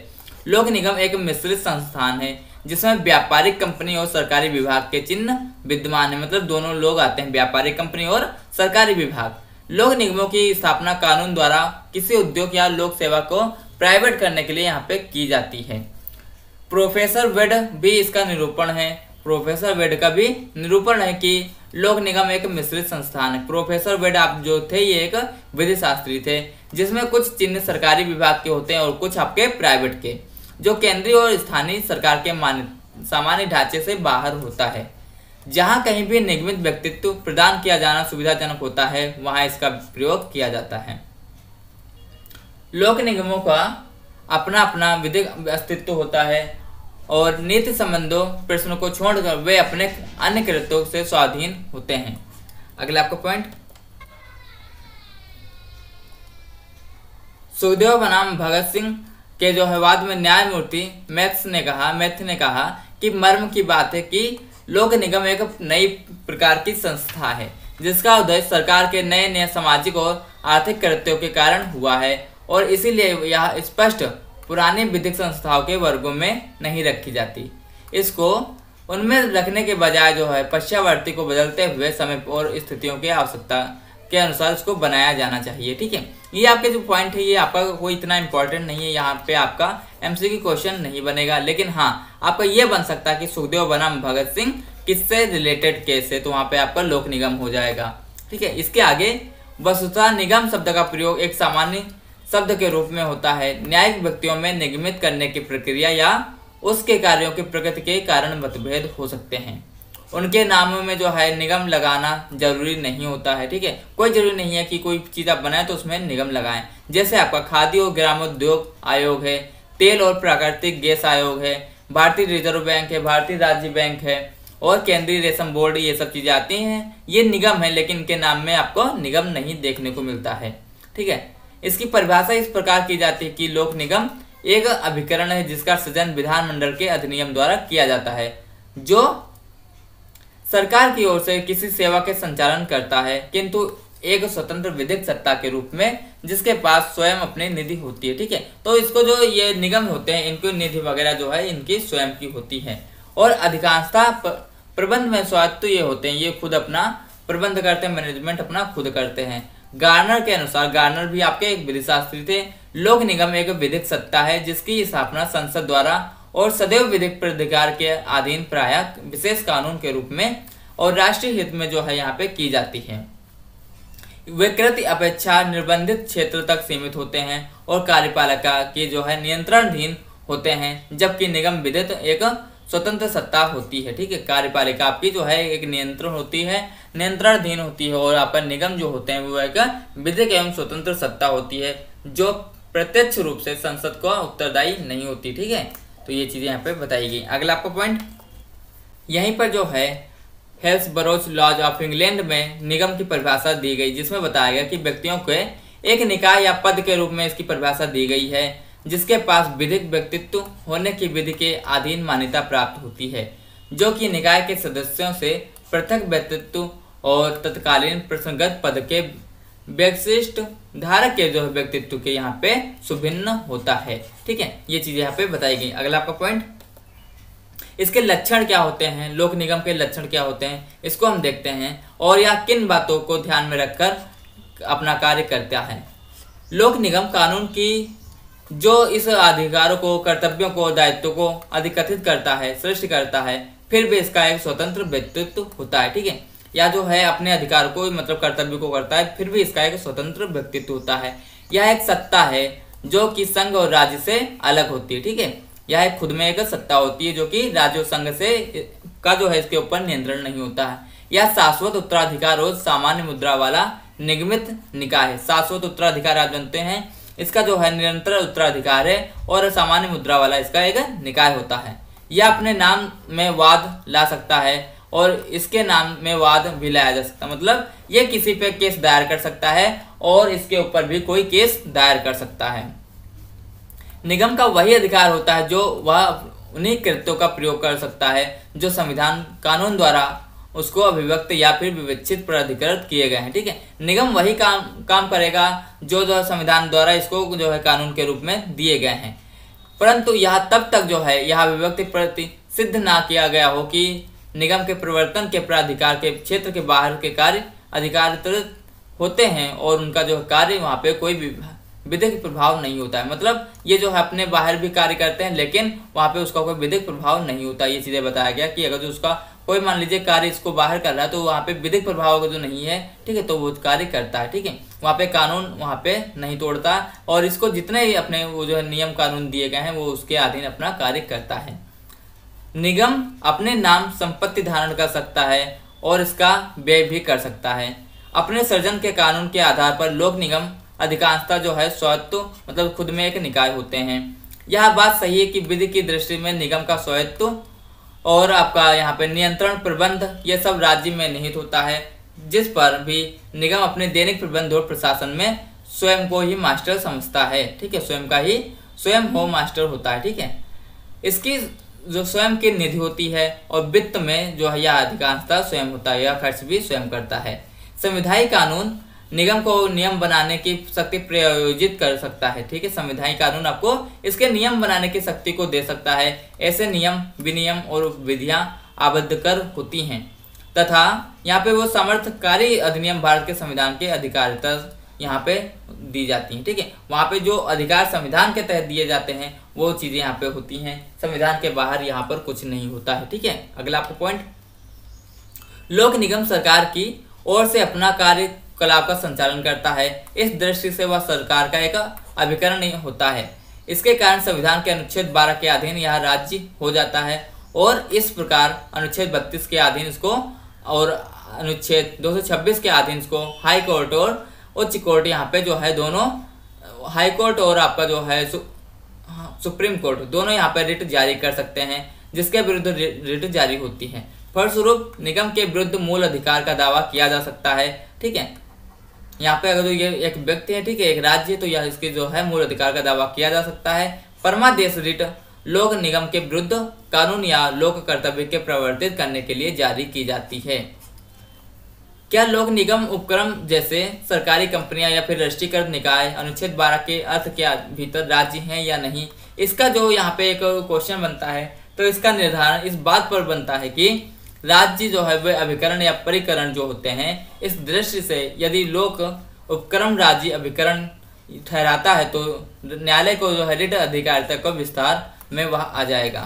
लोक निगम एक मिश्रित संस्थान है जिसमें व्यापारिक कंपनी और सरकारी विभाग के चिन्ह विद्यमान है। मतलब दोनों लोग आते हैं, व्यापारिक कंपनी और सरकारी विभाग। लोक निगमों की स्थापना कानून द्वारा किसी उद्योग या लोक सेवा को प्राइवेट करने के लिए यहाँ पे की जाती है। प्रोफेसर वेड भी इसका निरूपण है। प्रोफेसर वेड का भी निरूपण है कि लोक निगम एक मिश्रित संस्थान है। प्रोफेसर वेड आप जो थे ये एक विधि शास्त्री थे जिसमें कुछ चिन्ह सरकारी विभाग के होते हैं और कुछ आपके प्राइवेट के, जो केंद्रीय और स्थानीय सरकार के सामान्य ढांचे से बाहर होता है। जहां कहीं भी निगमित व्यक्तित्व प्रदान किया जाना सुविधाजनक होता है वहां इसका प्रयोग किया जाता है। लोक निगमों का अपना अपना विधिक अस्तित्व होता है और नीति संबंधों प्रश्नों को छोड़कर वे अपने अन्य कृत्यों से स्वाधीन होते हैं। अगला आपका पॉइंट, सुखदेव बनाम भगत सिंह के जो है वाद में न्यायमूर्ति मैथ्स ने कहा कि मर्म की बात है कि लोक निगम एक नई प्रकार की संस्था है जिसका उद्देश्य सरकार के नए नए सामाजिक और आर्थिक कृत्यों के कारण हुआ है और इसीलिए यह स्पष्ट पुरानी विधिक संस्थाओं के वर्गों में नहीं रखी जाती। इसको उनमें रखने के बजाय जो है पश्चावर्ती को बदलते हुए समय और स्थितियों की आवश्यकता के अनुसार इसको बनाया जाना चाहिए। ठीक है, ये आपके जो पॉइंट है ये आपका कोई इतना इंपॉर्टेंट नहीं है, यहाँ पे आपका एमसीक्यू क्वेश्चन नहीं बनेगा, लेकिन हाँ आपका ये बन सकता है कि सुखदेव बनाम भगत सिंह किससे रिलेटेड केस है, तो वहाँ पे आपका लोक निगम हो जाएगा। ठीक है, इसके आगे वस्तुतः निगम शब्द का प्रयोग एक सामान्य शब्द के रूप में होता है। न्यायिक व्यक्तियों में निगमित करने की प्रक्रिया या उसके कार्यों की प्रकृति के कारण मतभेद हो सकते हैं। उनके नामों में जो है निगम लगाना जरूरी नहीं होता है। ठीक है, कोई जरूरी नहीं है कि कोई चीज़ आप बनाए तो उसमें निगम लगाएं। जैसे आपका खादी और ग्रामोद्योग आयोग है, तेल और प्राकृतिक गैस आयोग है, भारतीय रिजर्व बैंक है, भारतीय राज्य बैंक है और केंद्रीय रेशम बोर्ड, ये सब चीज़ें आती हैं। ये निगम है लेकिन इनके नाम में आपको निगम नहीं देखने को मिलता है। ठीक है, इसकी परिभाषा इस प्रकार की जाती है कि लोक निगम एक अभिकरण है जिसका सृजन विधानमंडल के अधिनियम द्वारा किया जाता है, जो सरकार की ओर से किसी सेवा के संचालन करता है, किंतु एक स्वतंत्र विधिक सत्ता के रूप में जिसके पास स्वयं अपनी निधि होती है। ठीक है, तो इसको जो ये निगम होते हैं इनकी निधि वगैरह जो है इनकी स्वयं की होती है और अधिकांशतः प्रबंध में स्वायत्त ये होते हैं, ये खुद अपना प्रबंध करते हैं, मैनेजमेंट अपना खुद करते हैं। गार्नर के अनुसार, गार्नर भी आपके एक विधि शास्त्री थे, लोक निगम एक विधिक सत्ता है जिसकी स्थापना संसद द्वारा और सदैव विधिक प्राधिकार के अधीन प्रायः विशेष कानून के रूप में और राष्ट्रीय हित में जो है यहाँ पे की जाती है। वे कृत्य अपेक्षा निर्बंधित क्षेत्र तक सीमित होते हैं और कार्यपालिका के जो है नियंत्रणाधीन होते हैं, जबकि निगम विधिक एक स्वतंत्र सत्ता होती है। ठीक है, कार्यपालिका आपकी जो है एक नियंत्रण होती है, नियंत्रणाधीन होती है और आपका निगम जो होते हैं वो एक विधिक एवं स्वतंत्र सत्ता होती है जो प्रत्यक्ष रूप से संसद को उत्तरदायी नहीं होती। ठीक है, तो ये चीजें यहाँ पे बताई गई। अगला आपका पॉइंट, यहीं पर जो है हेल्सबरोज लॉज ऑफ इंग्लैंड में निगम की परिभाषा दी गई, जिसमें बताया गया कि व्यक्तियों के एक निकाय या पद के रूप में इसकी परिभाषा दी गई है जिसके पास विधिक व्यक्तित्व होने की विधि के अधीन मान्यता प्राप्त होती है, जो कि निकाय के सदस्यों से पृथक व्यक्तित्व और तत्कालीन प्रसंगत पद के विशिष्ट धारक के जो व्यक्तित्व के यहाँ पे सुभिन्न होता है। ठीक है, ये चीजें यहाँ पे बताई गई। अगला आपका पॉइंट, इसके लक्षण क्या होते हैं, लोक निगम के लक्षण क्या होते हैं, इसको हम देखते हैं और यह किन बातों को ध्यान में रखकर अपना कार्य करता है। लोक निगम कानून की जो इस अधिकारों को, कर्तव्यों को, दायित्वों को अधिकथित करता है, सृष्टि करता है, फिर भी इसका एक स्वतंत्र व्यक्तित्व होता है। ठीक है, या जो है अपने अधिकार को मतलब कर्तव्य को करता है, फिर भी इसका एक स्वतंत्र व्यक्तित्व होता है। यह एक सत्ता है जो कि संघ और राज्य से अलग होती है। ठीक है, यह एक खुद में एक सत्ता होती है जो कि राज्य और संघ से का जो है इसके ऊपर नियंत्रण नहीं होता है। यह शाश्वत उत्तराधिकार और सामान्य मुद्रा वाला निगमित निकाय है। शाश्वत उत्तराधिकार आप जानते हैं, इसका जो है निरंतर उत्तराधिकार है और सामान्य मुद्रा वाला इसका एक निकाय होता है। यह अपने नाम में वाद ला सकता है और इसके नाम में वाद भी लाया जा सकता है, मतलब ये किसी पे केस दायर कर सकता है और इसके ऊपर भी कोई केस दायर कर सकता है। निगम का वही अधिकार होता है जो वह उन्हीं कृत्यों का प्रयोग कर सकता है जो संविधान कानून द्वारा उसको अभिव्यक्त या फिर विवेचित प्राधिकृत किए गए हैं। ठीक है, निगम वही काम करेगा जो संविधान द्वारा इसको जो है कानून के रूप में दिए गए हैं, परंतु यह तब तक जो है यह अभिव्यक्ति प्रति सिद्ध ना किया गया हो कि निगम के प्रवर्तन के प्राधिकार के क्षेत्र के बाहर के कार्य अधिकारित होते हैं और उनका जो कार्य वहाँ पे कोई विधिक प्रभाव नहीं होता है। मतलब ये जो है अपने बाहर भी कार्य करते हैं लेकिन वहाँ पे उसका कोई विधिक प्रभाव नहीं होता। ये चीजें बताया गया कि अगर जो उसका कोई मान लीजिए कार्य इसको बाहर कर रहा है तो वहाँ पे विधिक प्रभाव जो नहीं है, ठीक है, तो वो कार्य करता है। ठीक है, वहाँ पे कानून वहाँ पे नहीं तोड़ता और इसको जितने ही अपने वो जो है नियम कानून दिए गए हैं वो उसके अधीन अपना कार्य करता है। निगम अपने नाम संपत्ति धारण कर सकता है और इसका व्यय भी कर सकता है। अपने सृजन के कानून के आधार पर लोक निगम अधिकांशतः जो है स्वायत्त मतलब खुद में एक निकाय होते हैं। यह बात सही है कि विधि की दृष्टि में निगम का स्वायत्त और आपका यहाँ पे नियंत्रण प्रबंध ये सब राज्य में निहित होता है, जिस पर भी निगम अपने दैनिक प्रबंध और प्रशासन में स्वयं को ही मास्टर समझता है। ठीक है, स्वयं हो मास्टर होता है। ठीक है, इसकी जो स्वयं की निधि होती है और वित्त में जो है यह अधिकांशतः स्वयं होता है, यह खर्च भी स्वयं करता है। संविधायी कानून निगम को नियम बनाने की शक्ति प्रयोजित कर सकता है। ठीक है, संविधायी कानून आपको इसके नियम बनाने की शक्ति को दे सकता है। ऐसे नियम, विनियम और विधियां आबद्ध कर होती हैं तथा यहाँ पे वो समर्थकारी अधिनियम भारत के संविधान के अधिकारिता यहाँ पे दी जाती हैं। ठीक है, वहाँ पे जो अधिकार संविधान के तहत दिए जाते हैं वो चीजें यहाँ पे होती हैं, संविधान के बाहर यहाँ पर कुछ नहीं होता है। ठीक है, अगला आपका पॉइंट, लोक निगम सरकार की ओर से अपना कार्यकलाप का संचालन करता है। इस दृष्टि से वह सरकार का एक अभिकरण नहीं होता है। इसके कारण संविधान के अनुच्छेद 12 के अधीन यह राज्य हो जाता है और इस प्रकार अनुच्छेद 32 के अधीन इसको और अनुच्छेद 226 के अधीन इसको हाई कोर्ट और उच्च कोर्ट यहाँ पे जो है दोनों हाई कोर्ट और आपका जो है सुप्रीम कोर्ट दोनों यहाँ पे रिट जारी कर सकते हैं, जिसके विरुद्ध रिट जारी होती है। फलस्वरूप निगम के विरुद्ध मूल अधिकार का दावा किया जा सकता है। ठीक है, यहाँ पे अगर ये एक व्यक्ति है, ठीक है, एक राज्य है, तो यह इसके जो है मूल अधिकार का दावा किया जा सकता है। परमादेश रिट लोक निगम के विरुद्ध कानून या लोक कर्तव्य के प्रवर्तित करने के लिए जारी की जाती है। क्या लोक निगम उपक्रम जैसे सरकारी कंपनियां या फिर राष्ट्रीयकृत निकाय अनुच्छेद 12 के अर्थ के भीतर राज्य हैं या नहीं, इसका जो यहाँ पे एक क्वेश्चन बनता है, तो इसका निर्धारण इस बात पर बनता है कि राज्य जो है वे अभिकरण या परिकरण जो होते हैं, इस दृष्टि से यदि लोक उपक्रम राज्य अभिकरण ठहराता है तो न्यायालय को जो है रिट अधिकारिता का विस्तार में वह आ जाएगा,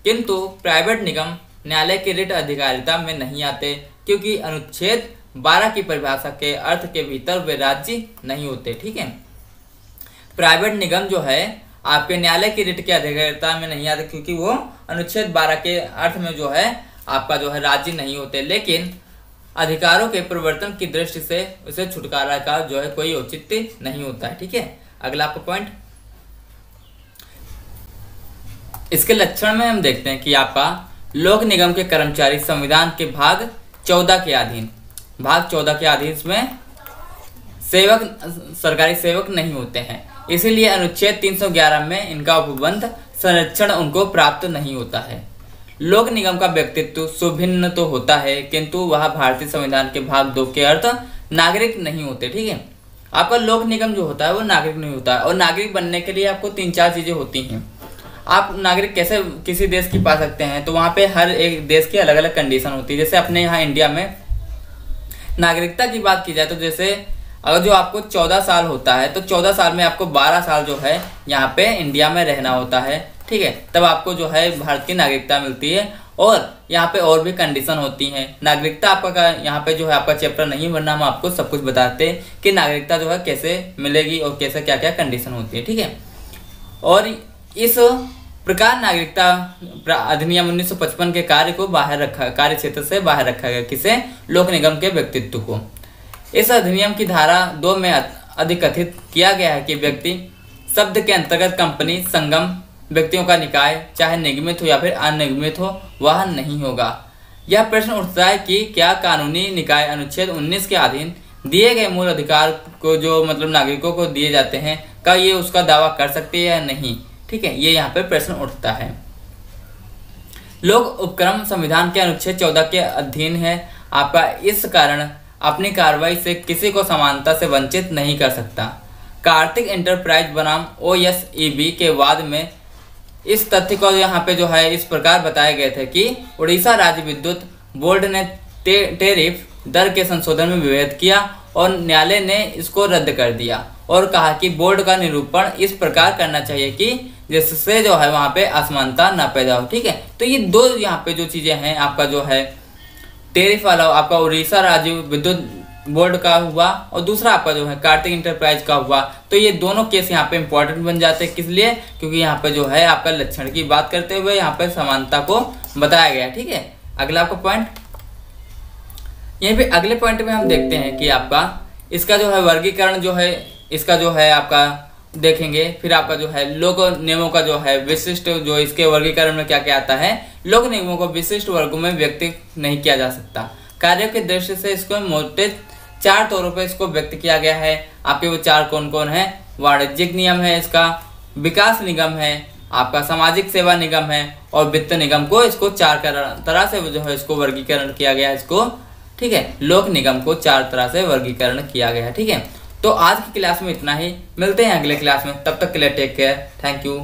किंतु प्राइवेट निगम न्यायालय की रिट अधिकारिता में नहीं आते, क्योंकि अनुच्छेद 12 की परिभाषा के अर्थ के भीतर वे राज्य नहीं होते। ठीक है, प्राइवेट निगम जो है आपके न्यायालय की रिट की अधिकारिता में नहीं आते, क्योंकि वो अनुच्छेद 12 के अर्थ में जो है आपका जो है राज्य नहीं होते, लेकिन अधिकारों के परिवर्तन की दृष्टि से उसे छुटकारा का जो है कोई औचित्य नहीं होता है। ठीक है, अगला आपका पॉइंट, इसके लक्षण में हम देखते हैं कि आपका लोक निगम के कर्मचारी संविधान के भाग 14 के अधीन इसमें सरकारी सेवक नहीं होते हैं, इसीलिए अनुच्छेद 311 में इनका उपबंध संरक्षण उनको प्राप्त नहीं होता है। लोक निगम का व्यक्तित्व सुभिन्न तो होता है, किंतु वह भारतीय संविधान के भाग 2 के अर्थ नागरिक नहीं होते। ठीक है, आपका लोक निगम जो होता है वो नागरिक नहीं होता है, और नागरिक बनने के लिए आपको 3-4 चीजें होती हैं। आप नागरिक कैसे किसी देश की पा सकते हैं, तो वहाँ पे हर एक देश की अलग अलग कंडीशन होती है। जैसे अपने यहाँ इंडिया में नागरिकता की बात की जाए तो जैसे अगर जो आपको 14 साल होता है तो 14 साल में आपको 12 साल जो है यहाँ पे इंडिया में रहना होता है। ठीक है, तब आपको जो है भारत की नागरिकता मिलती है, और यहाँ पे और भी कंडीशन होती हैं। नागरिकता आपका यहाँ पे जो है आपका चैप्टर नहीं, वरना हम आपको सब कुछ बताते हैं कि नागरिकता जो है कैसे मिलेगी और कैसे क्या क्या कंडीशन होती है। ठीक है, और इस प्रकार नागरिकता अधिनियम 1955 के कार्य क्षेत्र से बाहर रखा गया, किसे, लोक निगम के व्यक्तित्व को। इस अधिनियम की धारा 2 में अधिकथित किया गया है कि व्यक्ति शब्द के अंतर्गत कंपनी, संगम, व्यक्तियों का निकाय, चाहे निगमित हो या फिर अनिगमित हो, वह नहीं होगा। यह प्रश्न उठता है कि क्या कानूनी निकाय अनुच्छेद 19 के अधीन दिए गए मूल अधिकार को जो मतलब नागरिकों को दिए जाते हैं, क्या ये उसका दावा कर सकते हैं या नहीं। ठीक है, ये यहाँ पे प्रश्न उठता है। लोक उपक्रम संविधान के अनुच्छेद 14 के अधीन है आपका, इस कारण अपनी कार्रवाई से किसी को समानता से वंचित नहीं कर सकता। कार्तिक एंटरप्राइज बनाम OSEB के वाद में इस तथ्य को यहाँ पे जो है इस प्रकार बताए गए थे कि उड़ीसा राज्य विद्युत बोर्ड ने टेरिफ दर के संशोधन में विभेद किया और न्यायालय ने इसको रद्द कर दिया और कहा कि बोर्ड का निरूपण इस प्रकार करना चाहिए कि जिससे जो है वहाँ पे असमानता ना पैदा हो। ठीक है, तो ये दो यहाँ पे जो चीजें हैं, आपका जो है टेरिफ वाला आपका उड़ीसा राज्य विद्युत बोर्ड का हुआ और दूसरा आपका जो है कार्तिक इंटरप्राइज का हुआ, तो ये दोनों केस यहाँ पे इंपॉर्टेंट बन जाते हैं। किस लिए, क्योंकि यहाँ पे जो है आपका लक्षण की बात करते हुए यहाँ पे समानता को बताया गया। ठीक है, अगला आपका पॉइंट, यहीं पे अगले पॉइंट में हम देखते हैं कि आपका इसका जो है वर्गीकरण जो है, इसका जो है आपका देखेंगे। फिर आपका जो है लोक नियमों का जो है विशिष्ट, जो इसके वर्गीकरण में क्या क्या आता है। लोक नियमों को विशिष्ट वर्गों में व्यक्त नहीं किया जा सकता। कार्य के दृष्टि से इसको मोटे 4 तौरों पर इसको व्यक्त किया गया है। आपके वो 4 कौन कौन है। वाणिज्यिक नियम है, इसका विकास निगम है, आपका सामाजिक सेवा निगम है और वित्त निगम को इसको 4 तरह से जो है इसको वर्गीकरण किया गया है इसको। ठीक है, लोक निगम को 4 तरह से वर्गीकरण किया गया है। ठीक है, तो आज की क्लास में इतना ही, मिलते हैं अगले क्लास में, तब तक के लिए टेक केयर, थैंक यू।